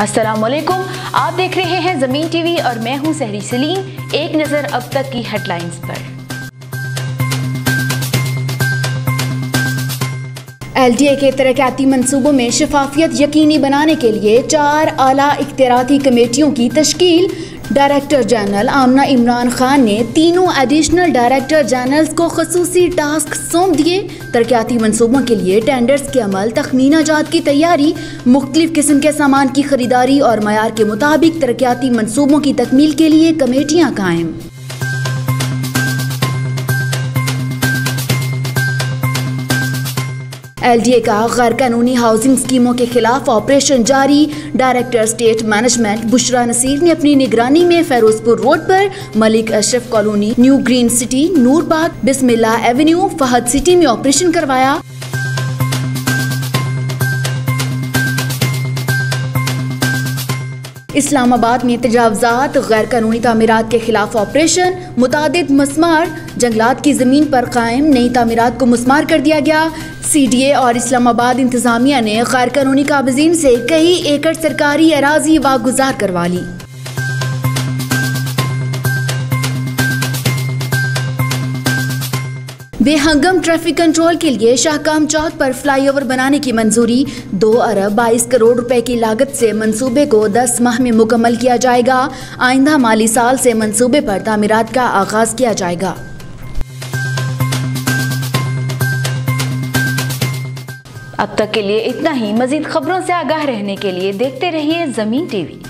अस्सलामुअलैकुम, आप देख रहे हैं ज़मीन टीवी और मैं हूं सहरी सलीम। एक नज़र अब तक की हेडलाइंस पर। LDA के तरक्याती मंसूबों में शफाफियत यकीनी बनाने के लिए 4 आला इख्तियाराती कमेटियों की तश्कील। डायरेक्टर जनरल आमना इमरान खान ने तीनों एडिशनल डायरेक्टर जनरल्स को खसूसी टास्क सौंप दिए। तरक्याती मंसूबों के लिए टेंडर्स के अमल, तखमीना जात की तैयारी, मुख्तलिफ किस्म के सामान की खरीदारी और मयार के मुताबिक तरक्याती मंसूबों की तकमील के लिए कमेटियाँ कायम। LDA का गैर कानूनी हाउसिंग स्कीमों के खिलाफ ऑपरेशन जारी। Director state management Bushra Naseer ने अपनी निगरानी में फेरोजपुर रोड पर Malik Ashraf colony, new green city, Noor Bagh, Bismillah avenue, Fahad city में ऑपरेशन करवाया। इस्लामाबाद में तजावजात, गैर कानूनी तामीरात के खिलाफ ऑपरेशन, मुतादिद मस्मार, जंगलात की जमीन पर कायम नई तामीरात को मुस्मार कर दिया गया। CDA और इस्लामाबाद इंतजामिया ने गैर कानूनी काबिजीन से कई एकड़ सरकारी अराजी वागुजार करवा ली। बेहंगम ट्रैफिक कंट्रोल के लिए शाहकाम चौक पर फ्लाईओवर बनाने की मंजूरी। 2 अरब 22 करोड़ रुपए की लागत से मंसूबे को 10 माह में मुकम्मल किया जाएगा। आइंदा माली साल से मंसूबे पर तामीरात का आगाज किया जाएगा। अब तक के लिए इतना ही। मजीद खबरों से आगाह रहने के लिए देखते रहिए ज़मीन टीवी।